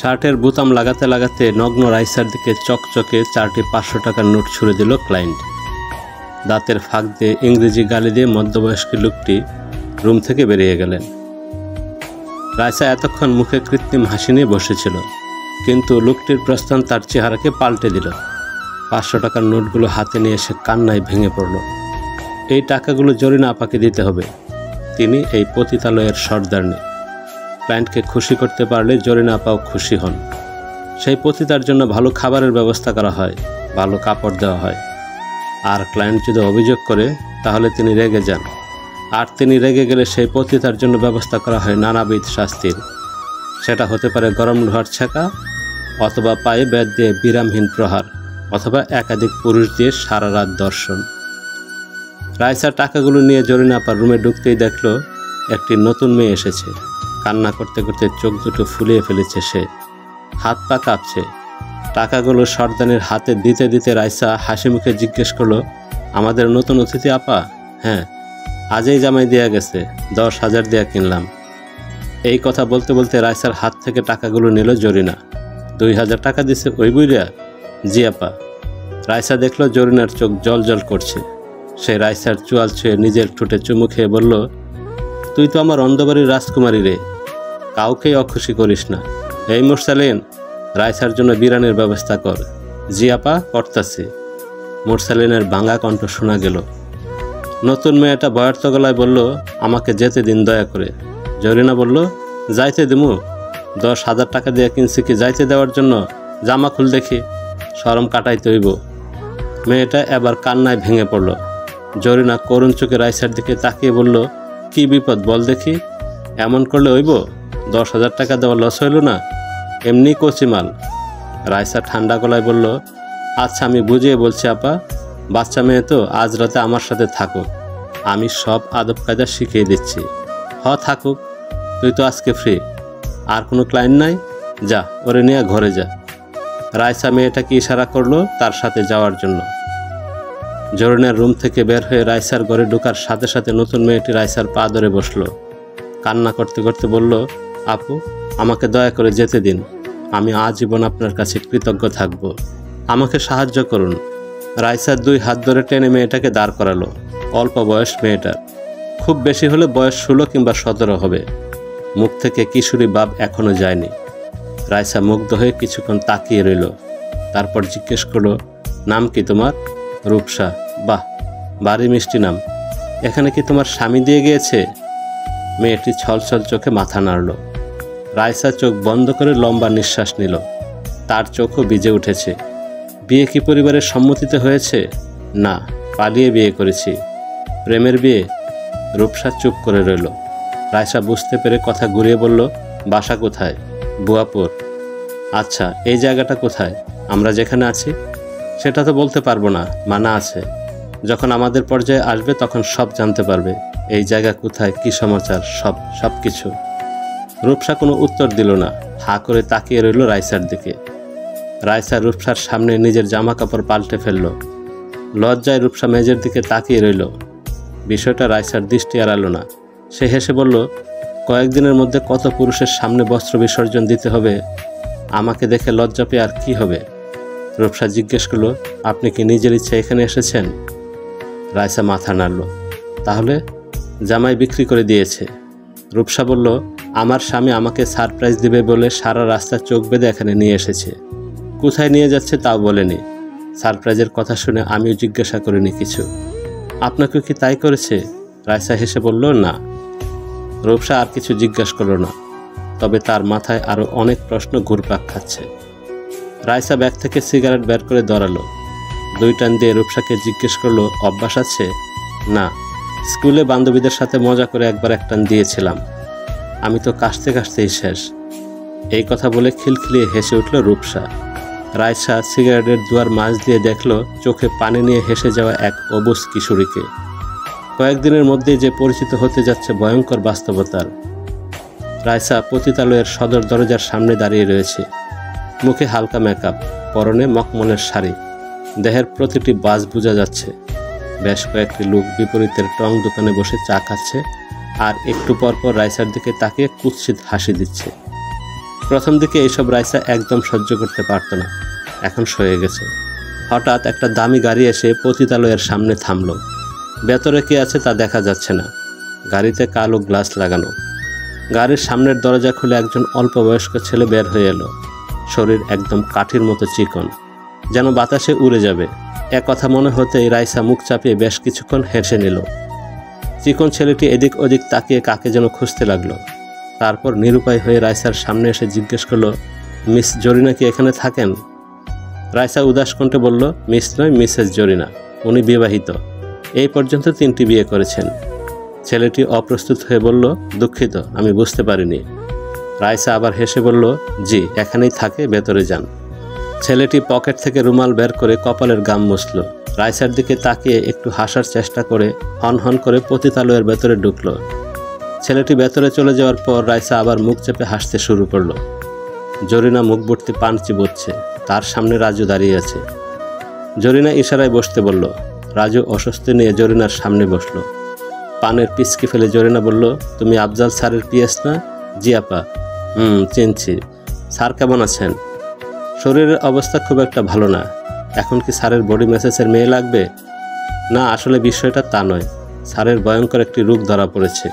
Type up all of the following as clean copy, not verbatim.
শার্টের বোতাম লাগাতে লাগাতে নগ্ন রাইসার দিকে চকচকে 4টি 500 টাকার নোট ছুঁড়ে দিল ক্লায়েন্ট। দাঁতের ফাঁক দিয়ে ইংরেজি গালি দিয়ে মধ্যবয়স্ক লোকটি রুম থেকে বেরিয়ে গেলেন। রাইসা এতক্ষণ মুখে কৃত্রিম হাসি নিয়ে বসেছিল, কিন্তু লোকটির প্রস্থান তার চেহারাকে পাল্টে দিল। 500 টাকার নোটগুলো হাতে নিয়ে সে কান্নায় ভেঙে পড়ল। এই টাকাগুলো জরিনা আপাকে দিতে হবে, তিনি এই পতিতালয়ের সর্দারনি। ক্লায়েন্টকে খুশি করতে পারলে জরিনা আপাও খুশি হন। সেই পতিতার জন্য ভালো খাবারের ব্যবস্থা করা হয়, ভালো কাপড় দেওয়া হয়। আর ক্লায়েন্ট যদি অভিযোগ করে তাহলে তিনি রেগে যান, আর তিনি রেগে গেলে সেই পতিতার জন্য ব্যবস্থা করা হয় নানাবিধ শাস্তির। সেটা হতে পারে গরম লোহার ছেঁকা, অথবা পায়ে বেত দিয়ে বিরামহীন প্রহার, অথবা একাধিক পুরুষ দিয়ে সারা রাত দর্শন। রাইসা টাকাগুলো নিয়ে জরিনা আপার রুমে ঢুকতেই দেখল একটি নতুন মেয়ে এসেছে। কান্না করতে করতে চোখ দুটো ফুলিয়ে ফেলেছে সে, হাত পা কাঁপছে। টাকাগুলো সর্দানির হাতে দিতে দিতে রাইসা হাসি মুখে জিজ্ঞেস করলো, আমাদের নতুন অতিথি আপা? হ্যাঁ, আজই জামাই দেয়া গেছে, 10,000 দেয়া কিনলাম। এই কথা বলতে বলতে রাইসার হাত থেকে টাকাগুলো নিল জরিনা। 2,000 টাকা দিছে ওই বুইরা? জি আপা। রাইসা দেখলো জরিনার চোখ জল জল করছে। সে রাইসার চোয়াল ছুঁয়ে নিজের ঠোঁটে চুমু খেয়ে বলল, তুই তো আমার অন্ধবাড়ির রাজকুমারী রে, কাউকেই অখুশি করিস না। এই মুরসালিন, রাইসার জন্য বিরানের ব্যবস্থা কর। জি আপা, করতাছি। মুরসালিনের ভাঙা কণ্ঠ শোনা গেল। নতুন মেয়েটা বয়ার্ত গলায় বলল, আমাকে যেতে দিন দয়া করে। জরিনা বলল, যাইতে দিমু? 10,000 টাকা দিয়ে কিনছি কি যাইতে দেওয়ার জন্য? জামা খুল দেখি, শরম কাটাইতে হইব। মেয়েটা এবার কান্নায় ভেঙে পড়ল। জরিনা করুণ চোখে রাইসার দিকে তাকিয়ে বলল, কি বিপদ বল দেখি, এমন করলে হইব? 10,000 টাকা দেওয়া লস হইল না? এমনি কচিমাল। রাইসা ঠান্ডা গলায় বলল, আচ্ছা আমি বুঝিয়ে বলছি আপা, বাচ্চা মেয়ে তো, আজ রাতে আমার সাথে থাকুক, আমি সব আদব কায়দা শিখিয়ে দিচ্ছি। থাকুক, তুই তো আজকে ফ্রি, আর কোনো ক্লায়েন্ট নাই, যা ওরে নিয়ে ঘরে যা। রাইসা মেয়েটাকে ইশারা করলো তার সাথে যাওয়ার জন্য। জরিনার রুম থেকে বের হয়ে রাইসার ঘরে ঢোকার সাথে সাথে নতুন মেয়েটি রাইসার পা ধরে বসলো। কান্না করতে করতে বলল, আপু আমাকে দয়া করে যেতে দিন, আমি আজীবন আপনার কাছে কৃতজ্ঞ থাকব, আমাকে সাহায্য করুন। রাইসা 2 হাত ধরে টেনে মেয়েটাকে দাঁড় করালো। অল্প বয়স মেয়েটার, খুব বেশি হলে বয়স 16 কিংবা 17 হবে। মুখ থেকে কিশোরী ভাব এখনো যায়নি। রাইসা মুগ্ধ হয়ে কিছুক্ষণ তাকিয়ে রইল, তারপর জিজ্ঞেস করলো, নাম কি তোমার? রূপসা। বাহ, বাড়ি মিষ্টি নাম। এখানে কি তোমার স্বামী দিয়ে গিয়েছে? মেয়েটি ছলছল চোখে মাথা নাড়ল। রাইসা চোখ বন্ধ করে লম্বা নিঃশ্বাস নিল। তার চোখও ভিজে উঠেছে। বিয়ে কি পরিবারের সম্মতিতে হয়েছে? না, পালিয়ে বিয়ে করেছি। প্রেমের বিয়ে? রূপসা চুপ করে রইল। রাইসা বুঝতে পেরে কথা ঘুরিয়ে বলল, বাসা কোথায়? বুয়াপুর। আচ্ছা, এই জায়গাটা কোথায়? আমরা যেখানে আছি? সেটা তো বলতে পারবো না, মানা আছে। যখন আমাদের পর্যায়ে আসবে তখন সব জানতে পারবে, এই জায়গা কোথায়, কি সমাচার, সব কিছু। রূপসা কোনো উত্তর দিল না, হা করে তাকিয়ে রইল রাইসার দিকে। রাইসা রূপসার সামনে নিজের জামা কাপড় পাল্টে ফেলল। লজ্জায় রূপসা মেজের দিকে তাকিয়ে রইল। বিষয়টা রাইসার দৃষ্টি এড়ালো না। সে হেসে বলল, কয়েকদিনের মধ্যে কত পুরুষের সামনে বস্ত্র বিসর্জন দিতে হবে, আমাকে দেখে লজ্জা পেয়ে আর কি হবে? রূপসা জিজ্ঞেস করলো, আপনি কি নিজের ইচ্ছে এখানে এসেছেন? রাইসা মাথা নাড়ল। তাহলে? জামাই বিক্রি করে দিয়েছে। রূপসা বলল, আমার স্বামী আমাকে সারপ্রাইজ দিবে বলে সারা রাস্তা চোখ বেঁধে এখানে নিয়ে এসেছে। কোথায় নিয়ে যাচ্ছে তাও বলেনি। সারপ্রাইজের কথা শুনে আমিও জিজ্ঞাসা করিনি কিছু। আপনাকেও কি তাই করেছে? রাইসা হেসে বলল, না। রূপসা আর কিছু জিজ্ঞাসা করল না, তবে তার মাথায় আরও অনেক প্রশ্ন ঘুরপাক খাচ্ছে। রাইসা ব্যাগ থেকে সিগারেট বের করে ধরালো। 2 টান দিয়ে রূপসাকে জিজ্ঞেস করলো, অভ্যাস আছে? না, স্কুলে বান্ধবীদের সাথে মজা করে একবার 1 টান দিয়েছিলাম। আমি তো কাশতে কাশতেই শেষ। এই কথা বলে খিলখিলিয়ে হেসে উঠল রূপসা। রাইসা সিগারেটের দুয়ার মাঝ দিয়ে দেখল চোখে পানি নিয়ে হেসে যাওয়া এক অবুঝ কিশোরীকে। কয়েকদিনের মধ্যেই যে পরিচিত হতে যাচ্ছে ভয়ঙ্কর বাস্তবতার। রাইসা পতিতালয়ের সদর দরজার সামনে দাঁড়িয়ে রয়েছে। মুখে হালকা মেকআপ, পরনে মখমলের শাড়ি, দেহের প্রতিটি বাজ বোঝা যাচ্ছে। বেশ কয়েকটি লোক বিপরীতের টং দোকানে বসে চা খাচ্ছে আর একটু পরপর রাইসার দিকে তাকিয়ে কুৎসিত হাসি দিচ্ছে। প্রথম দিকে এইসব রাইসা একদম সহ্য করতে পারত না, এখন সয়ে গেছে। হঠাৎ একটা দামি গাড়ি এসে পতিতালয়ের সামনে থামলো। ভেতরে কে আছে তা দেখা যাচ্ছে না, গাড়িতে কালো গ্লাস লাগানো। গাড়ির সামনের দরজা খুলে একজন অল্প বয়স্ক ছেলে বের হয়ে এলো। শরীর একদম কাঠির মতো চিকন, যেন বাতাসে উড়ে যাবে। এক কথা মনে হতেই রাইসা মুখ চাপিয়ে বেশ কিছুক্ষণ হেসে নিল। চিকন ছেলেটি এদিক ওদিক তাকিয়ে কাকে যেন খুঁজতে লাগলো। তারপর নিরুপায় হয়ে রাইসার সামনে এসে জিজ্ঞেস করলো, মিস জরিনা কি এখানে থাকেন? রাইসা উদাস কণ্ঠে বলল, মিস নয়, মিসেস জরিনা। উনি বিবাহিত, এই পর্যন্ত 3টি বিয়ে করেছেন। ছেলেটি অপ্রস্তুত হয়ে বলল, দুঃখিত, আমি বুঝতে পারিনি। রাইসা আবার হেসে বলল, জি, এখানেই থাকে, ভেতরে যান। ছেলেটি পকেট থেকে রুমাল বের করে কপালের গাম মুছল। রাইসার দিকে তাকিয়ে একটু হাসার চেষ্টা করে হন হন করে পতিতালয়ের ভেতরে ঢুকলো। ছেলেটি ভেতরে চলে যাওয়ার পর রাইসা আবার মুখ চেপে হাসতে শুরু করলো। জরিনা মুখ ভর্তি পান চিবোচ্ছে। তার সামনে রাজু দাঁড়িয়ে আছে। জরিনা ইশারায় বসতে বলল। রাজু অস্বস্তি নিয়ে জরিনার সামনে বসলো। পানের পিচকি ফেলে জরিনা বলল, তুমি আফজাল স্যারের পিএস না? জি আপা। চিনছি। স্যার কেমন আছেন? শরীরের অবস্থা খুব একটা ভালো না। এখন কি স্যারের বডি ম্যাসাজের মেয়ে লাগবে? না, আসলে বিষয়টা তা নয়। স্যারের ভয়ঙ্কর একটি রোগ ধরা পড়েছে।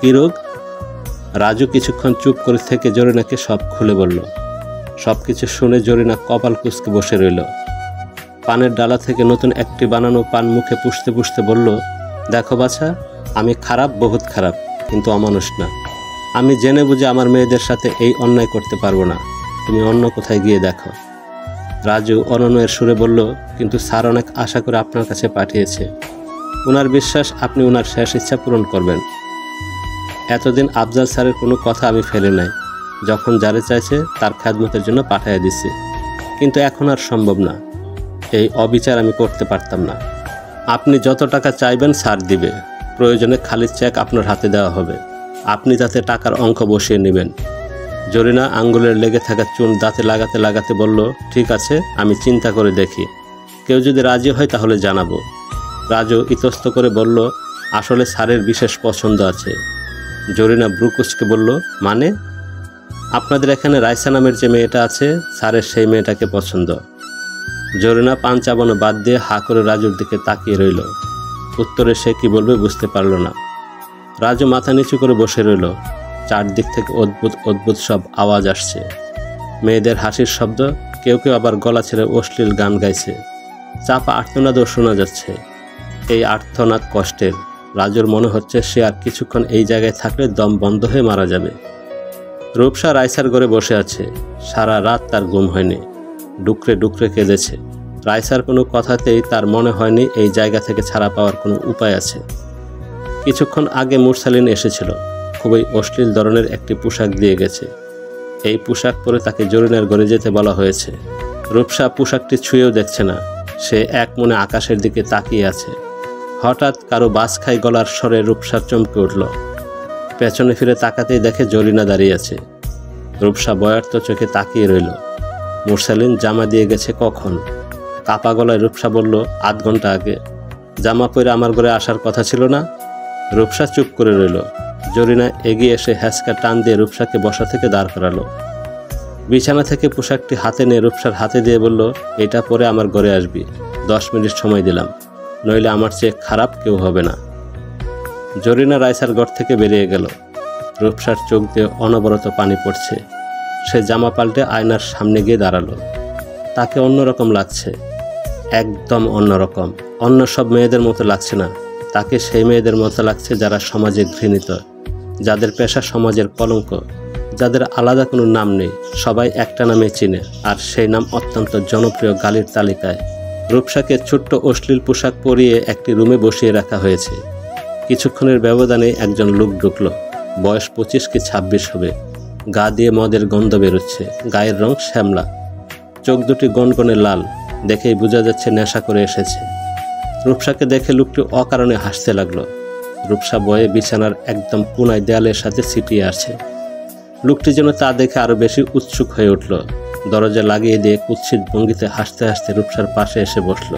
কী রোগ? রাজু কিছুক্ষণ চুপ করে থেকে জরিনাকে সব খুলে বলল। সব কিছু শুনে জরিনা কপাল কুঁচকে বসে রইল। পানের ডালা থেকে নতুন একটি বানানো পান মুখে পুষতে পুষতে বলল, দেখো বাছা, আমি খারাপ, বহুত খারাপ, কিন্তু অমানুষ না। আমি জেনে বুঝে আমার মেয়েদের সাথে এই অন্যায় করতে পারবো না। তুমি অন্য কোথায় গিয়ে দেখো। রাজু অনন্যের সুরে বলল, কিন্তু স্যার অনেক আশা করে আপনার কাছে পাঠিয়েছে। ওনার বিশ্বাস আপনি ওনার শেষ ইচ্ছা পূরণ করবেন। এতদিন আফজাল স্যারের কোনো কথা আমি ফেলে নাই। যখন যারে চাইছে তার খেদমতের জন্য পাঠিয়ে দিছি, কিন্তু এখন আর সম্ভব না। এই অবিচার আমি করতে পারতাম না। আপনি যত টাকা চাইবেন স্যার দিবে। প্রয়োজনে খালি চেক আপনার হাতে দেওয়া হবে, আপনি যাতে টাকার অঙ্ক বসিয়ে নেবেন। জরিনা আঙ্গুলের লেগে থাকা চুন দাঁতে লাগাতে লাগাতে বলল, ঠিক আছে, আমি চিন্তা করে দেখি। কেউ যদি রাজি হয় তাহলে জানাবো। রাজু ইতস্ত করে বলল, আসলে স্যারের বিশেষ পছন্দ আছে। জরিনা ব্রুকুচকে বলল, মানে? আপনাদের এখানে রাইসা নামের যে মেয়েটা আছে, স্যারের সেই মেয়েটাকে পছন্দ। জরিনা পান চাবানো বাদ দিয়ে হা করে রাজুর দিকে তাকিয়ে রইল। উত্তরে সে কি বলবে বুঝতে পারল না। রাজু মাথা নিচু করে বসে রইল। চারদিক থেকে অদ্ভুত অদ্ভুত সব আওয়াজ আসছে। মেয়েদের হাসির শব্দ, কেউ কেউ আবার গলা ছেড়ে অশ্লীল গান গাইছে। চাপা আর্তনাদও শোনা যাচ্ছে। এই আর্তনাদ কষ্টের। রাজুর মনে হচ্ছে সে আর কিছুক্ষণ এই জায়গায় থাকলে দম বন্ধ হয়ে মারা যাবে। রূপসা রাইসার ঘরে বসে আছে। সারা রাত তার ঘুম হয়নি। ডুকরে ডুকরে কেঁদেছে। রাইসার কোনো কথাতেই তার মনে হয়নি এই জায়গা থেকে ছাড়া পাওয়ার কোনো উপায় আছে। কিছুক্ষণ আগে মুরসালিন এসেছিল। খুবই অশ্লীল ধরনের একটি পোশাক দিয়ে গেছে। এই পোশাক পরে তাকে জরিনার ঘরে যেতে বলা হয়েছে। রূপসা পোশাকটি ছুঁয়েও দেখছে না। সে এক মনে আকাশের দিকে তাকিয়ে আছে। হঠাৎ কারো বাস খাই গলার স্বরে রূপসা চমকে উঠল। পেছনে ফিরে তাকাতেই দেখে জরিনা দাঁড়িয়ে আছে। রূপসা বয়ার্ত চোখে তাকিয়ে রইল। মুরসালিন জামা দিয়ে গেছে কখন? কাপা গলায় রূপসা বলল, আধ ঘন্টা আগে। জামা পরে আমার ঘরে আসার কথা ছিল না? রূপসা চুপ করে রইল। জরিনা এগিয়ে এসে হ্যাঁচকা টান দিয়ে রূপসাকে বসা থেকে দাঁড় করালো। বিছানা থেকে পোশাকটি হাতে নিয়ে রূপসার হাতে দিয়ে বলল, এটা পরে আমার ঘরে আসবি। 10 মিনিট সময় দিলাম, নইলে আমার চেয়ে খারাপ কেউ হবে না। জরিনা রাইসার ঘর থেকে বেরিয়ে গেল। রূপসার চোখ দিয়ে অনবরত পানি পড়ছে। সে জামা পাল্টে আয়নার সামনে গিয়ে দাঁড়ালো। তাকে অন্যরকম লাগছে, একদম অন্যরকম। অন্য সব মেয়েদের মতো লাগছে না। তাকে সেই মেয়েদের মতো লাগছে যারা সমাজে ঘৃণিত, যাদের পেশা সমাজের কলঙ্ক, যাদের আলাদা কোনো নাম নেই, সবাই একটা নামে চিনে, আর সেই নাম অত্যন্ত জনপ্রিয় গালির তালিকায়। রূপসাকে ছোট্ট অশ্লীল পোশাক পরিয়ে একটি রুমে বসিয়ে রাখা হয়েছে। কিছুক্ষণের ব্যবধানে একজন লোক ঢুকলো। বয়স 25 কি 26 হবে। গা দিয়ে মদের গন্ধ বেরোচ্ছে। গায়ের রং শ্যামলা, চোখ দুটি গনগনে লাল। দেখেই বোঝা যাচ্ছে নেশা করে এসেছে। রূপসাকে দেখে লোকটি অকারণে হাসতে লাগলো। রূপসা বয়ে বিছানার একদম কোনায় দেয়ালের সাথে ছিটিয়ে আছে। লোকটি যেন তা দেখে আরো বেশি উৎসুক হয়ে উঠল। দরজা লাগিয়ে দিয়ে কুৎসিত ভঙ্গিতে হাসতে হাসতে রূপসার পাশে এসে বসল।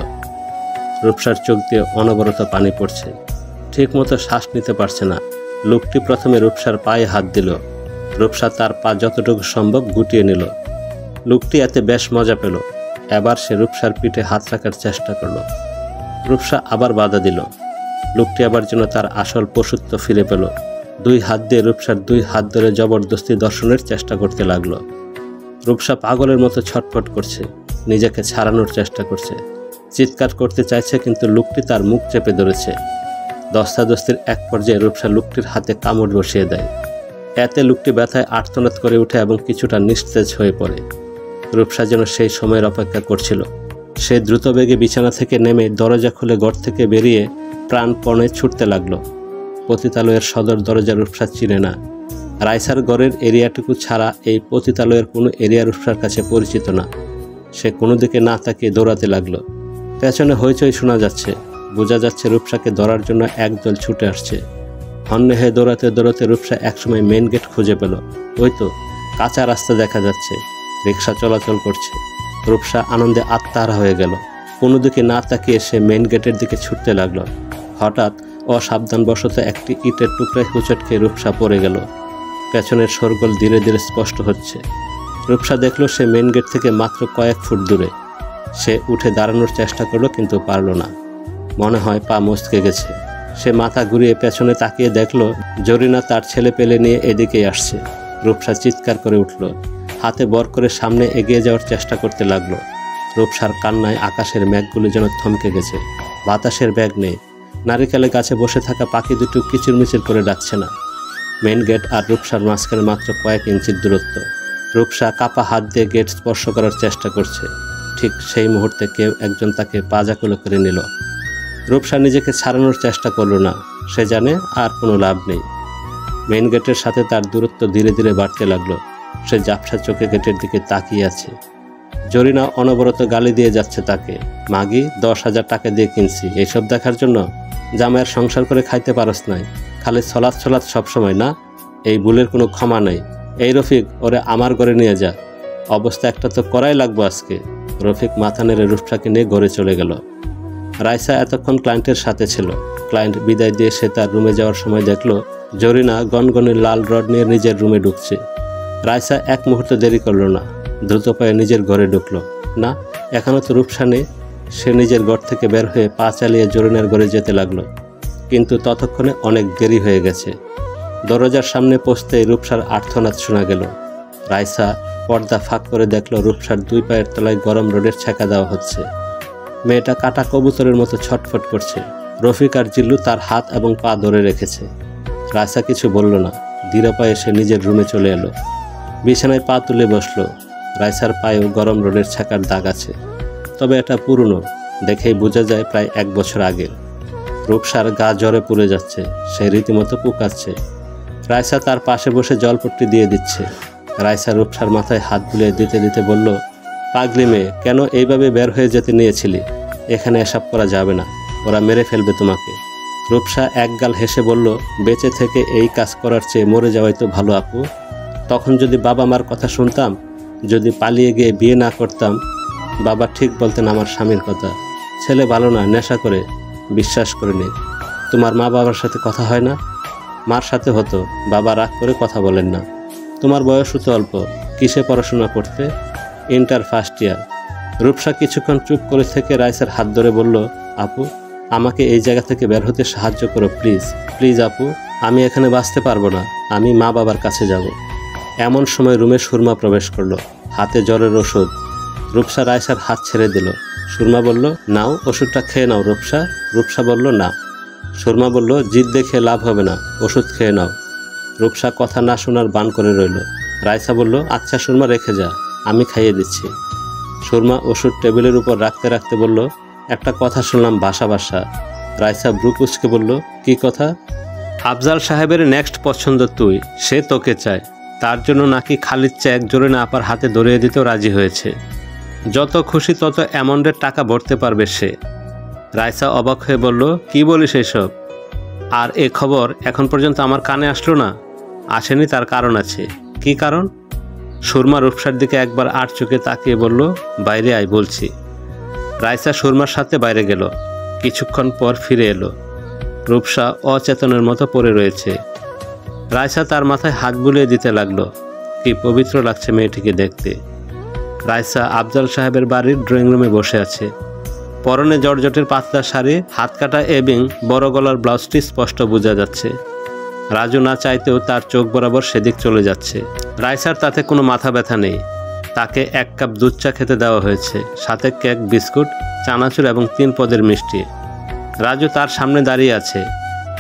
রূপসার চোখ দিয়ে অনবরত পানি পড়ছে। ঠিক মতো শ্বাস নিতে পারছে না। লোকটি প্রথমে রূপসার পায়ে হাত দিল, রূপসা তার পা যতটুকু সম্ভব গুটিয়ে নিল। লোকটি এতে বেশ মজা পেল। এবার সে রূপসার পিঠে হাত রাখার চেষ্টা করল। রূপসা আবার বাধা দিল। লোকটি আবার যেন তার আসল পশুত্ব ফিরে পেল। 2 হাত দিয়ে রূপসার 2 হাত ধরে জবরদস্তি দর্শনের চেষ্টা করতে লাগলো। রূপসা পাগলের মতো ছটফট করছে, নিজেকে ছাড়ানোর চেষ্টা করছে, চিৎকার করতে চাইছে, কিন্তু লোকটি তার মুখ চেপে ধরেছে। দস্তাদস্তির এক পর্যায়ে রূপসা লোকটির হাতে কামড় বসিয়ে দেয়। এতে লোকটি ব্যথায় আর্তনাদ করে ওঠে এবং কিছুটা নিস্তেজ হয়ে পড়ে। রূপসা যেন সেই সময়ের অপেক্ষা করছিল। সে দ্রুতবেগে বিছানা থেকে নেমে দরজা খুলে ঘর থেকে বেরিয়ে প্রাণপণে ছুটতে লাগলো। পতিতালয়ের সদর দরজা রূপসা চিনে না। রাইসার ঘরের এরিয়াটুকু ছাড়া এই পতিতালয়ের কোনো এরিয়া রূপসার কাছে পরিচিত না। সে কোনো দিকে না তাকিয়ে দৌড়াতে লাগলো। পেছনে হইচই শোনা যাচ্ছে। বোঝা যাচ্ছে রূপসাকে ধরার জন্য একদল ছুটে আসছে। হন্যে হয়ে দৌড়াতে দৌড়াতে রূপসা একসময় মেন গেট খুঁজে পেল। ওই তো কাঁচা রাস্তা দেখা যাচ্ছে, রিক্সা চলাচল করছে। রূপসা আনন্দে আত্মহারা হয়ে গেল। কোনো দিকে না তাকিয়ে সে মেন গেটের দিকে ছুটতে লাগলো। হঠাৎ অসাবধানবশত একটি ইটের টুকরায় হুঁচট খেয়ে রূপসা পড়ে গেল। পেছনের শোরগোল ধীরে ধীরে স্পষ্ট হচ্ছে। রূপসা দেখল সে মেন গেট থেকে মাত্র কয়েক ফুট দূরে। সে উঠে দাঁড়ানোর চেষ্টা করলো, কিন্তু পারল না। মনে হয় পা মচকে গেছে। সে মাথা ঘুরিয়ে পেছনে তাকিয়ে দেখল জরিনা তার ছেলে পেলে নিয়ে এদিকেই আসছে। রূপসা চিৎকার করে উঠল, হাতে বর করে সামনে এগিয়ে যাওয়ার চেষ্টা করতে লাগলো। রূপসার কান্নায় আকাশের মেঘগুলো যেন থমকে গেছে। বাতাসের বেগ নেই। নারিকেলে গাছে বসে থাকা পাখি দুটো কিচিরমিচির করে ডাকছে না। মেন গেট আর রূপসার মাঝখানে মাত্র কয়েক ইঞ্চির দূরত্ব। রূপসা কাপা হাত দিয়ে গেট স্পর্শ করার চেষ্টা করছে। ঠিক সেই মুহূর্তে কেউ একজন তাকে পাজাকুলো করে নিল। রূপসা নিজেকে ছাড়ানোর চেষ্টা করল না। সে জানে আর কোনো লাভ নেই। মেন গেটের সাথে তার দূরত্ব ধীরে ধীরে বাড়তে লাগলো। সে ঝাপসা চোখে গেটের দিকে তাকিয়ে আছে। জরিনা অনবরত গালি দিয়ে যাচ্ছে তাকে। মাগি 10,000 টাকা দিয়ে কিনছি এইসব দেখার জন্য? জামাইয়ের সংসার করে খাইতে পারস নাই, খালি ছলাৎ ছলাৎ সবসময় না? এই ভুলের কোনো ক্ষমা নেই। এই রফিক, ওরে আমার ঘরে নিয়ে যা। অবস্থা একটা তো করাই লাগবো আজকে। রফিক মাথা নেড়ে রূপসাকে নিয়ে ঘরে চলে গেল। রাইসা এতক্ষণ ক্লায়েন্টের সাথে ছিল। ক্লায়েন্ট বিদায় দিয়ে সে তার রুমে যাওয়ার সময় দেখল জরিনা গনগনে লাল রড নিয়ে নিজের রুমে ঢুকছে। রাইসা এক মুহূর্ত দেরি করল না। দ্রুত পায়ে নিজের ঘরে ঢুকল। না, এখনও তো রূপসা নেই। সে নিজের ঘর থেকে বের হয়ে পা চালিয়ে জরিনার ঘরে যেতে লাগলো, কিন্তু ততক্ষণে অনেক দেরি হয়ে গেছে। দরজার সামনে পৌঁছতেই রূপসার আর্তনাদ শোনা গেল। রাইসা পর্দা ফাঁক করে দেখল রূপসার 2 পায়ের তলায় গরম রোডের ছেঁকা দেওয়া হচ্ছে। মেয়েটা কাটা কবুতরের মতো ছটফট করছে। রফিক আর জিল্লু তার হাত এবং পা ধরে রেখেছে। রাইসা কিছু বলল না। ধীরে পায়ে সে নিজের রুমে চলে এলো। বিছানায় পা তুলে বসলো। রাইসার পায়েও গরম রোডের ছাকার দাগ আছে, তবে এটা পুরনো, দেখেই বোঝা যায় প্রায় 1 বছর আগের। রূপসার গা জ্বরে পুড়ে যাচ্ছে। সে রীতিমতো পুকাচ্ছে। রাইসা তার পাশে বসে জলপট্টি দিয়ে দিচ্ছে। রাইসা রূপসার মাথায় হাত বুলিয়ে দিতে দিতে বলল, পাগলি মেয়ে, কেন এইভাবে বের হয়ে যেতে নিয়েছিলি? এখানে এসব করা যাবে না, ওরা মেরে ফেলবে তোমাকে। রূপসা একগাল হেসে বলল, বেঁচে থেকে এই কাজ করার চেয়ে মরে যাওয়াই তো ভালো আপু। তখন যদি বাবা মার কথা শুনতাম, যদি পালিয়ে গিয়ে বিয়ে না করতাম। বাবা ঠিক বলতেন আমার স্বামীর কথা, ছেলে ভালো না, নেশা করে। বিশ্বাস করিনি। তোমার মা বাবার সাথে কথা হয় না? মার সাথে হতো, বাবা রাগ করে কথা বলেন না। তোমার বয়সও তো অল্প, কিসে পড়াশোনা করতে? Inter first year. রূপসা কিছুক্ষণ চুপ করে থেকে রাইসার হাত ধরে বলল, আপু, আমাকে এই জায়গা থেকে বের হতে সাহায্য করো প্লিজ। প্লিজ আপু, আমি এখানে বাঁচতে পারবো না। আমি মা বাবার কাছে যাব। এমন সময় রুমে সুরমা প্রবেশ করলো, হাতে জ্বরের ওষুধ। রূপসা রাইসার হাত ছেড়ে দিল। সুরমা বলল, নাও, ওষুধটা খেয়ে নাও রূপসা। রূপসা বলল, না। সুরমা বলল, জিদ দেখে লাভ হবে না, ওষুধ খেয়ে নাও। রূপসা কথা না শোনার বান করে রইল। রাইসা বলল, আচ্ছা সুরমা, রেখে যা, আমি খাইয়ে দিচ্ছি। সুরমা ওষুধ টেবিলের উপর রাখতে রাখতে বলল, একটা কথা শুনলাম বাসা বাসা। রাইসা ব্রু কুঁচকে বলল, কি কথা? আফজাল সাহেবের নেক্সট পছন্দ তুই, সে তোকে চায়। তার জন্য নাকি খালিদ চেক জরিনা আপার হাতে ধরিয়ে দিতেও রাজি হয়েছে। যত খুশি তত অ্যামাউন্টের টাকা ভরতে পারবে সে। রাইসা অবাক হয়ে বলল, কি বলিস এসব? আর এ খবর এখন পর্যন্ত আমার কানে আসলো না? আসেনি, তার কারণ আছে। কি কারণ? সুরমা রূপসার দিকে একবার আর চোখে তাকিয়ে বলল, বাইরে আয় বলছি। রাইসা সুরমার সাথে বাইরে গেল। কিছুক্ষণ পর ফিরে এলো। রূপসা অচেতনের মতো পড়ে রয়েছে। রাইসা তার মাথায় হাত বুলিয়ে দিতে লাগলো। কি পবিত্র লাগছে মেয়েটিকে দেখতে। রাইসা আফজাল সাহেবের বাড়ির ড্রয়িং রুমে বসে আছে। পরনে জর্জটের পাতলা শাড়ি, হাত কাটা এবং বড় গলার ব্লাউজটি স্পষ্ট বোঝা যাচ্ছে। রাজু না চাইতেও তার চোখ বরাবর সেদিক চলে যাচ্ছে। রাইসার তাতে কোনো মাথা ব্যথা নেই। তাকে 1 কাপ দুধ চা খেতে দেওয়া হয়েছে, সাথে কেক, বিস্কুট, চানাচুর এবং 3 পদের মিষ্টি। রাজু তার সামনে দাঁড়িয়ে আছে।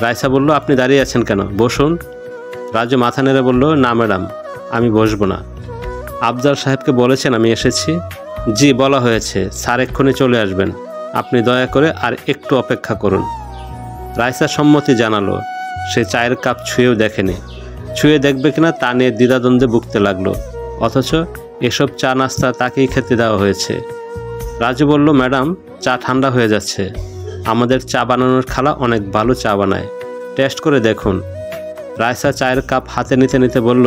রাইসা বলল, আপনি দাঁড়িয়ে আছেন কেন, বসুন। রাজু মাথা নেড়ে বলল, না ম্যাডাম, আমি বসবো না। আফজাল সাহেবকে বলেছেন আমি এসেছি? জি, বলা হয়েছে, স্যার এক্ষুনি চলে আসবেন, আপনি দয়া করে আর একটু অপেক্ষা করুন। রাইসা সম্মতি জানালো। সে চায়ের কাপ ছুঁয়েও দেখেনি। ছুঁয়ে দেখবে কিনা তা নিয়ে দ্বিধাদ্বন্দ্বে ভুগতে লাগলো। অথচ এসব চা নাস্তা তাকেই খেতে দেওয়া হয়েছে। রাজু বলল, ম্যাডাম, চা ঠান্ডা হয়ে যাচ্ছে। আমাদের চা বানানোর খালা অনেক ভালো চা বানায়, টেস্ট করে দেখুন। রাইসা চায়ের কাপ হাতে নিতে নিতে বলল,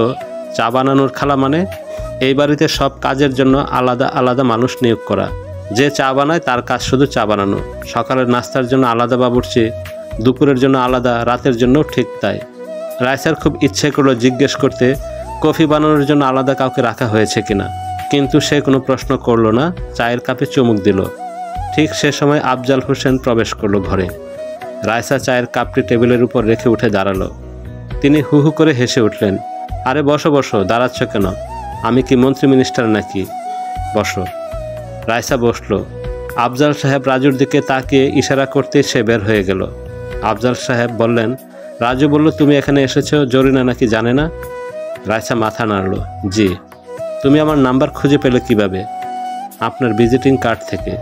চা বানানোর খালা মানে? এই বাড়িতে সব কাজের জন্য আলাদা আলাদা মানুষ নিয়োগ করা। যে চা বানায় তার কাজ শুধু চা বানানো। সকালের নাস্তার জন্য আলাদা বাবুর্চি, দুপুরের জন্য আলাদা, রাতের জন্য ঠিক তাই। রাইসার খুব ইচ্ছে করলো জিজ্ঞেস করতে কফি বানানোর জন্য আলাদা কাউকে রাখা হয়েছে কিনা, কিন্তু সে কোনো প্রশ্ন করল না, চায়ের কাপে চুমুক দিল। ঠিক সে সময় আফজাল হোসেন প্রবেশ করলো ঘরে। রাইসা চায়ের কাপটি টেবিলের উপর রেখে উঠে দাঁড়ালো। তিনি হু হু করে হেসে উঠলেন। আরে বসো বসো, দাঁড়াচ্ছ কেন? আমি কি মন্ত্রী মিনিস্টার নাকি? বসো। রাইসা বসলো। আফজাল সাহেব রাজুর দিকে তাকিয়ে ইশারা করতে সে বের হয়ে গেল। আফজাল সাহেব বললেন, রাজু বলল তুমি এখানে এসেছো, জরিনা নাকি জানে না? রাইসা মাথা নাড়ল। জি। তুমি আমার নাম্বার খুঁজে পেলে কিভাবে? আপনার ভিজিটিং কার্ড থেকে।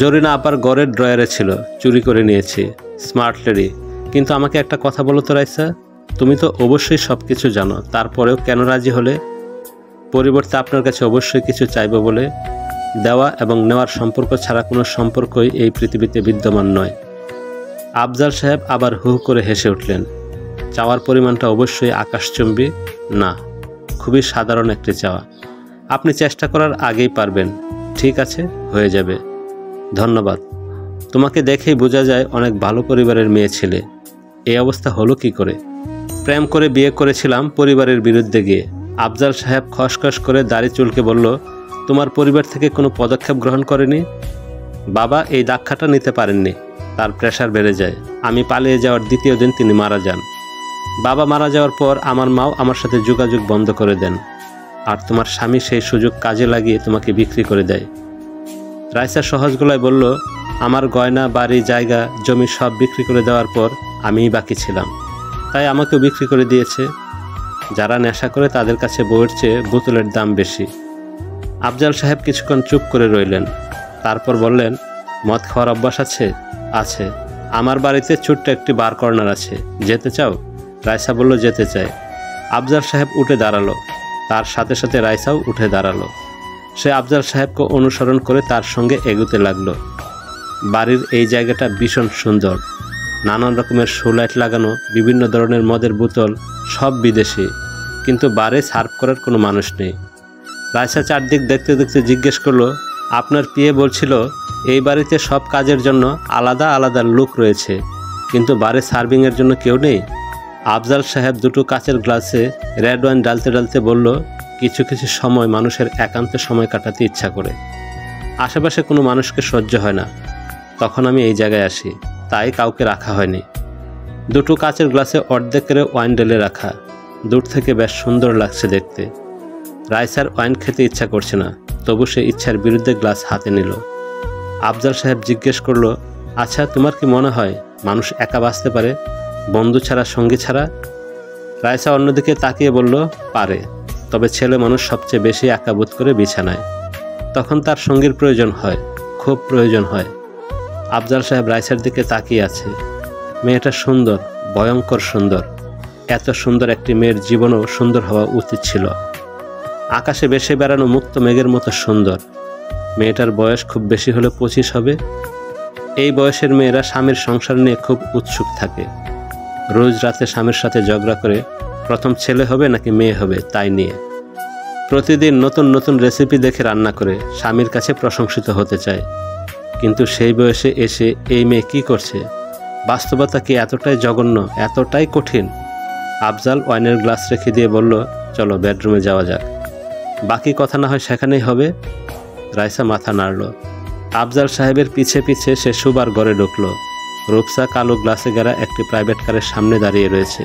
জরিনা আপার ঘরের ড্রয়ারে ছিল, চুরি করে নিয়েছি। Smart lady. কিন্তু আমাকে একটা কথা বলো তো রাইসা, তুমি তো অবশ্যই সব কিছু জানো, তারপরেও কেন রাজি হলে? পরিবর্তে আপনার কাছে অবশ্যই কিছু চাইব বলে। দেওয়া এবং নেওয়ার সম্পর্ক ছাড়া কোনো সম্পর্কই এই পৃথিবীতে বিদ্যমান নয়। আফজাল সাহেব আবার হু হু করে হেসে উঠলেন। চাওয়ার পরিমাণটা অবশ্যই আকাশচুম্বী না, খুবই সাধারণ একটি চাওয়া। আপনি চেষ্টা করার আগেই পারবেন। ঠিক আছে, হয়ে যাবে। ধন্যবাদ। তোমাকে দেখেই বোঝা যায় অনেক ভালো পরিবারের মেয়ে ছিলে। এই অবস্থা হলো কি করে? প্রেম করে বিয়ে করেছিলাম পরিবারের বিরুদ্ধে গিয়ে। আফজাল সাহেব খসখস করে দাড়ি চুলকে বলল, তোমার পরিবার থেকে কোনো পদক্ষেপ গ্রহণ করেনি? বাবা এই দাক্ষাটা নিতে পারেননি, তার প্রেশার বেড়ে যায়। আমি পালিয়ে যাওয়ার দ্বিতীয় দিন তিনি মারা যান। বাবা মারা যাওয়ার পর আমার মাও আমার সাথে যোগাযোগ বন্ধ করে দেন। আর তোমার স্বামী সেই সুযোগ কাজে লাগিয়ে তোমাকে বিক্রি করে দেয়। রাইসা সহজ গলায় বলল, আমার গয়না, বাড়ি, জায়গা, জমি সব বিক্রি করে দেওয়ার পর আমিই বাকি ছিলাম, তাই আমাকেও বিক্রি করে দিয়েছে। যারা নেশা করে তাদের কাছে বউয়ের চেয়ে বোতলের দাম বেশি। আফজাল সাহেব কিছুক্ষণ চুপ করে রইলেন, তারপর বললেন, মদ খাওয়ার অভ্যাস আছে? আছে। আমার বাড়িতে ছোট্ট একটি বার কর্নার আছে, যেতে চাও? রাইসা বলল, যেতে চায়। আফজাল সাহেব উঠে দাঁড়ালো, তার সাথে সাথে রাইসাও উঠে দাঁড়ালো। সে আফজাল সাহেবকে অনুসরণ করে তার সঙ্গে এগোতে লাগলো। বাড়ির এই জায়গাটা ভীষণ সুন্দর। নানান রকমের শোলাইট লাগানো, বিভিন্ন ধরনের মদের বোতল, সব বিদেশি, কিন্তু বারে সার্ভ করার কোনো মানুষ নেই। রাইসা চারদিক দেখতে দেখতে জিজ্ঞেস করলো, আপনার পিয়ে বলছিল এই বাড়িতে সব কাজের জন্য আলাদা আলাদা লোক রয়েছে, কিন্তু বারে সার্ভিংয়ের জন্য কেউ নেই? আফজাল সাহেব দুটো কাচের গ্লাসে রেড ওয়াইন ডালতে ডালতে বলল, কিছু কিছু সময় মানুষের একান্তে সময় কাটাতে ইচ্ছা করে। আশেপাশে কোনো মানুষকে সহ্য হয় না, তখন আমি এই জায়গায় আসি, তাই কাউকে রাখা হয়নি। দুটো কাচের গ্লাসে অর্ধেক করে ওয়াইন ঢেলে রাখা, দূর থেকে বেশ সুন্দর লাগছে দেখতে। রাইসার ওয়াইন খেতে ইচ্ছা করছে না, তবু সে ইচ্ছার বিরুদ্ধে গ্লাস হাতে নিল। আফজাল সাহেব জিজ্ঞেস করলো, আচ্ছা তোমার কি মনে হয় মানুষ একা বাঁচতে পারে, বন্ধু ছাড়া, সঙ্গী ছাড়া? রাইসা অন্যদিকে তাকিয়ে বলল, পারে, তবে ছেলে মানুষ সবচেয়ে বেশি একা বোধ করে বিছানায়। তখন তার সঙ্গীর প্রয়োজন হয়, খুব প্রয়োজন হয়। আফজাল সাহেব রাইসার দিকে তাকিয়ে আছে। মেয়েটা সুন্দর, ভয়ঙ্কর সুন্দর। এত সুন্দর একটি মেয়ের জীবনও সুন্দর হওয়া উচিত ছিল। আকাশে ভেসে বেড়ানো মুক্ত মেঘের মতো সুন্দর। মেয়েটার বয়স খুব বেশি হলে 25 হবে। এই বয়সের মেয়েরা স্বামীর সংসার নিয়ে খুব উৎসুক থাকে। রোজ রাতে স্বামীর সাথে ঝগড়া করে প্রথম ছেলে হবে নাকি মেয়ে হবে তাই নিয়ে। প্রতিদিন নতুন নতুন রেসিপি দেখে রান্না করে স্বামীর কাছে প্রশংসিত হতে চায়। কিন্তু সেই বয়সে এসে এই মেয়ে কি করছে? বাস্তবতা কি এতটাই জঘন্য, এতটাই কঠিন? আফজাল ওয়াইনের গ্লাস রেখে দিয়ে বলল, চলো বেডরুমে যাওয়া যাক, বাকি কথা না হয় সেখানেই হবে। রাইসা মাথা নাড়ল। আফজাল সাহেবের পিছে পিছে সে শুবার ঘরে ঢুকল। রূপসা কালো গ্লাসে গেরা একটি প্রাইভেট কারের সামনে দাঁড়িয়ে রয়েছে।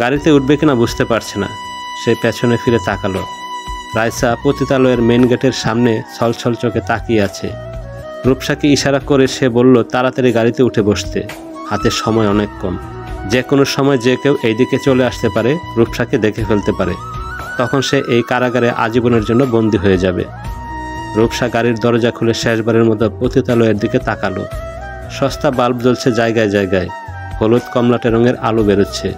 গাড়িতে উঠবে কিনা বুঝতে পারছে না। সে পেছনে ফিরে তাকালো। রাইসা পতিতালয়ের মেন গেটের সামনে ছলছল চোখে তাকিয়ে আছে। রূপসাকে ইশারা করে সে বলল তাড়াতাড়ি গাড়িতে উঠে বসতে, হাতে সময় অনেক কম, যে কোনো সময় যে কেউ এইদিকে চলে আসতে পারে, রূপসাকে দেখে ফেলতে পারে, তখন সে এই কারাগারে আজীবনের জন্য বন্দী হয়ে যাবে। রূপসা গাড়ির দরজা খুলে শেষবারের মতো পতিতালয়ের দিকে তাকালো। সস্তা বাল্ব জ্বলছে জায়গায় জায়গায়, হলুদ কমলাটে রঙের আলো বেরোচ্ছে।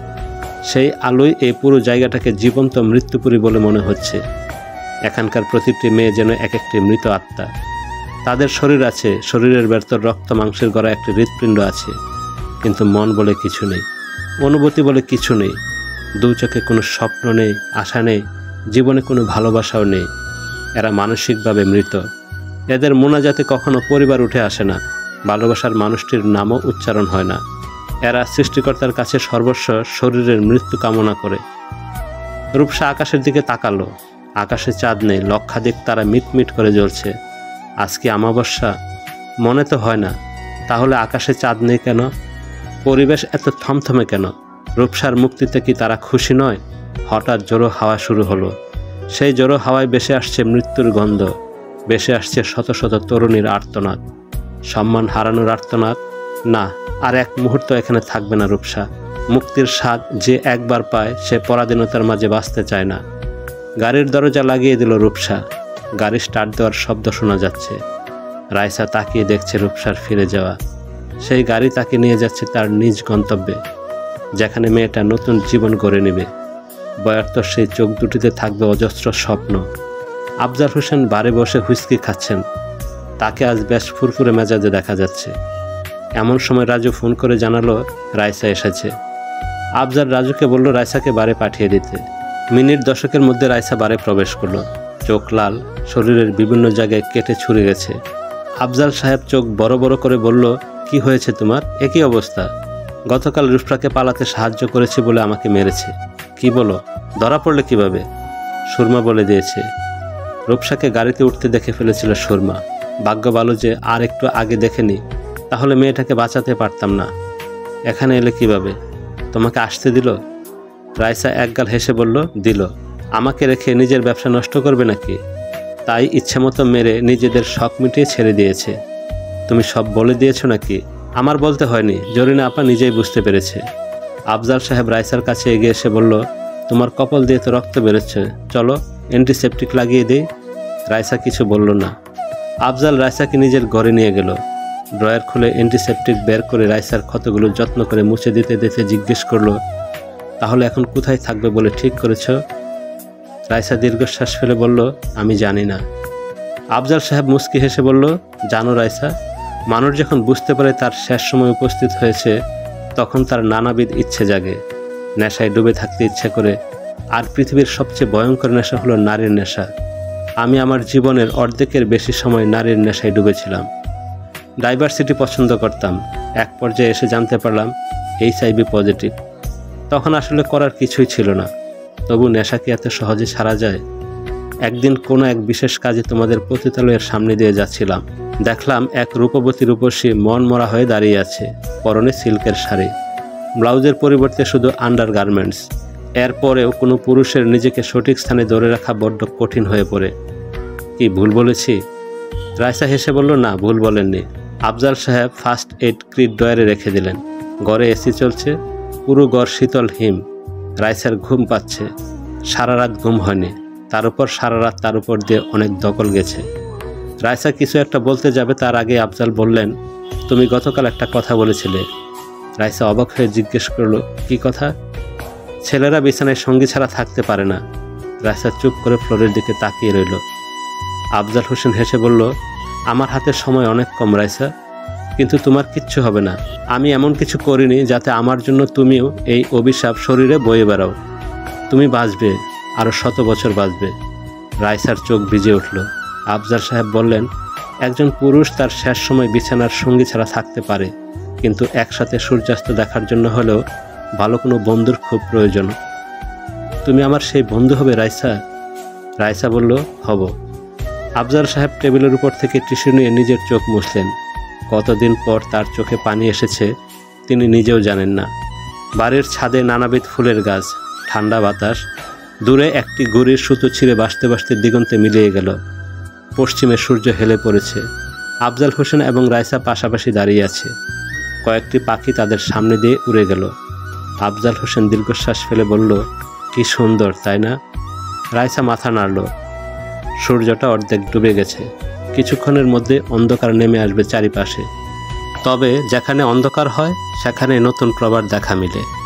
সেই আলোয় এই পুরো জায়গাটাকে জীবন্ত মৃত্যুপুরী বলে মনে হচ্ছে। এখানকার প্রতিটি মেয়ে যেন এক একটি মৃত আত্মা। তাদের শরীর আছে, শরীরের ভেতর রক্ত মাংসের গড়া একটি হৃৎপিণ্ড আছে, কিন্তু মন বলে কিছু নেই, অনুভূতি বলে কিছু নেই। দু চোখে কোনো স্বপ্ন নেই, আশা নেই, জীবনে কোনো ভালোবাসাও নেই। এরা মানসিকভাবে মৃত। এদের মোনাজাতে কখনো পরিবার উঠে আসে না, ভালোবাসার মানুষটির নামও উচ্চারণ হয় না। এরা সৃষ্টিকর্তার কাছে সর্বস্ব শরীরের মৃত্যু কামনা করে। রূপসা আকাশের দিকে তাকালো। আকাশে চাঁদ নেই, লক্ষাধিক তারা মিটমিট করে জ্বলছে। আজকে অমাবস্যা? মনে তো হয় না। তাহলে আকাশে চাঁদ নেই কেন? পরিবেশ এত থমথমে কেন? রূপসার মুক্তিতে কি তারা খুশি নয়? হঠাৎ জোরো হাওয়া শুরু হলো। সেই জোরো হাওয়ায় ভেসে আসছে মৃত্যুর গন্ধ, ভেসে আসছে শত শত তরুণীর আর্তনাদ। সম্মান হারানোর আর্তনাদ। না, আর এক মুহূর্ত এখানে থাকবে না রূপসা। মুক্তির স্বাদ যে একবার পায়, সে পরাধীনতার মাঝে বাঁচতে চায় না। গাড়ির দরজা লাগিয়ে দিল রূপসা। গাড়ি স্টার্ট দেওয়ার শব্দ শোনা যাচ্ছে। রাইসা তাকিয়ে দেখছে রূপসার ফিরে যাওয়া। সেই গাড়ি তাকে নিয়ে যাচ্ছে তার নিজ গন্তব্যে, যেখানে মেয়েটা নতুন জীবন গড়ে নেবে। বয়ার্ত সেই চোখ দুটিতে থাকবে অজস্র স্বপ্ন। আফজাল হোসেন বারে বসে হুইস্কি খাচ্ছেন। তাকে আজ বেশ ফুরফুরে মেজাজে দেখা যাচ্ছে। এমন সময় রাজু ফোন করে জানালো রাইসা এসেছে। আফজাল রাজুকে বলল রাইসাকে বারে পাঠিয়ে দিতে। মিনিট 10-এর মধ্যে রাইসা বারে প্রবেশ করলো। চোখ লাল, শরীরের বিভিন্ন জায়গায় কেটে ছুঁড়ে গেছে। আফজাল সাহেব চোখ বড় বড় করে বলল, কি হয়েছে তোমার? একই অবস্থা। গতকাল রূপসাকে পালাতে সাহায্য করেছে বলে আমাকে মেরেছে। কি বলো? ধরা পড়লে কিভাবে? সুরমা বলে দিয়েছে। রূপসাকে গাড়িতে উঠতে দেখে ফেলেছিল সুরমা। ভাগ্য ভালো যে আর একটু আগে দেখেনি, তাহলে মেয়েটাকে বাঁচাতে পারতাম না। এখানে এলে কিভাবে? তোমাকে আসতে দিল? রাইসা একগাল হেসে বলল, দিল। আমাকে রেখে নিজের ব্যবসা নষ্ট করবে নাকি? তাই ইচ্ছেমতো মেরে নিজেদের শখ মিটিয়ে ছেড়ে দিয়েছে। তুমি সব বলে দিয়েছো নাকি? আমার বলতে হয়নি, জরিনা আপা নিজেই বুঝতে পেরেছে। আফজাল সাহেব রাইসার কাছে এগিয়ে এসে বলল, তোমার কপাল দিয়ে তো রক্ত বেরোচ্ছে, চলো অ্যান্টিসেপটিক লাগিয়ে দিই। রাইসা কিছু বলল না। আফজাল রাইসাকে নিজের ঘরে নিয়ে গেল। ড্রয়ার খুলে অ্যান্টিসেপটিক বের করে রাইসার ক্ষতগুলো যত্ন করে মুছে দিতে দিতে জিজ্ঞেস করলো, তাহলে এখন কোথায় থাকবে বলে ঠিক করেছ? রাইসা দীর্ঘশ্বাস ফেলে বলল, আমি জানি না। আফজাল সাহেব মুচকি হেসে বলল, জানো রাইসা, মানুষ যখন বুঝতে পারে তার শেষ সময় উপস্থিত হয়েছে, তখন তার নানাবিধ ইচ্ছে জাগে। নেশায় ডুবে থাকতে ইচ্ছে করে। আর পৃথিবীর সবচেয়ে ভয়ঙ্কর নেশা হলো নারীর নেশা। আমি আমার জীবনের অর্ধেকের বেশি সময় নারীর নেশায় ডুবেছিলাম। ডাইভার্সিটি পছন্দ করতাম। এক পর্যায়ে এসে জানতে পারলাম HIV পজিটিভ। তখন আসলে করার কিছুই ছিল না। তবু নেশা কি এত সহজে ছাড়া যায়? একদিন কোনো এক বিশেষ কাজে তোমাদের পতিতালয়ের সামনে দিয়ে যাচ্ছিলাম। দেখলাম এক রূপবতী রূপসী মন মরা হয়ে দাঁড়িয়ে আছে, পরনে সিল্কের শাড়ি, ব্লাউজের পরিবর্তে শুধু আন্ডার গার্মেন্টস। এরপরেও কোনো পুরুষের নিজেকে সঠিক স্থানে ধরে রাখা বড্ড কঠিন হয়ে পড়ে। কি ভুল বলেছি? রাইসা হেসে বলল, না, ভুল বলেননি। আফজাল সাহেব ফার্স্ট এইড কিট ড্রয়ারে রেখে দিলেন। ঘরে এসি চলছে, পুরো ঘর শীতল হিম। রাইসার ঘুম পাচ্ছে। সারা রাত ঘুম হয়নি, তার উপর সারা রাত তার উপর দিয়ে অনেক দখল গেছে। রাইসা কিছু একটা বলতে যাবে, তার আগে আফজাল বললেন, তুমি গতকাল একটা কথা বলেছিলে। রাইসা অবাক হয়ে জিজ্ঞেস করলো, কি কথা? ছেলেরা বিছানায় সঙ্গী ছাড়া থাকতে পারে না। রাইসা চুপ করে ফ্লোরের দিকে তাকিয়ে রইল। আফজাল হোসেন হেসে বলল, আমার হাতে সময় অনেক কম রাইসা, কিন্তু তোমার কিচ্ছু হবে না। আমি এমন কিছু করিনি যাতে আমার জন্য তুমিও এই অভিশাপ শরীরে বয়ে বেড়াও। তুমি বাঁচবে, আরও 100 বছর বাঁচবে। রাইসার চোখ ভিজে উঠল। আফজাল সাহেব বললেন, একজন পুরুষ তার শেষ সময় বিছানার সঙ্গী ছাড়া থাকতে পারে, কিন্তু একসাথে সূর্যাস্ত দেখার জন্য হলেও ভালো কোনো বন্ধুর খুব প্রয়োজন। তুমি আমার সেই বন্ধু হবে রাইসা? রাইসা বলল, হব। আফজাল সাহেব টেবিলের উপর থেকে টিস্যু নিয়ে নিজের চোখ মুছলেন। কতদিন পর তার চোখে পানি এসেছে তিনি নিজেও জানেন না। বাড়ির ছাদে নানাবিধ ফুলের গাছ, ঠান্ডা বাতাস, দূরে একটি গড়ির সুতো ছিঁড়ে বাঁচতে বাঁচতে দিগন্তে মিলিয়ে গেল। পশ্চিমে সূর্য হেলে পড়েছে। আফজাল হোসেন এবং রাইসা পাশাপাশি দাঁড়িয়ে আছে। কয়েকটি পাখি তাদের সামনে দিয়ে উড়ে গেল। আফজাল হোসেন দীর্ঘশ্বাস ফেলে বলল, কি সুন্দর, তাই না? রাইসা মাথা নাড়ল। সূর্যটা অর্ধেক ডুবে গেছে। কিছুক্ষণের মধ্যে অন্ধকার নেমে আসবে চারিপাশে। তবে যেখানে অন্ধকার হয় সেখানে নতুন প্রভাত দেখা মিলে।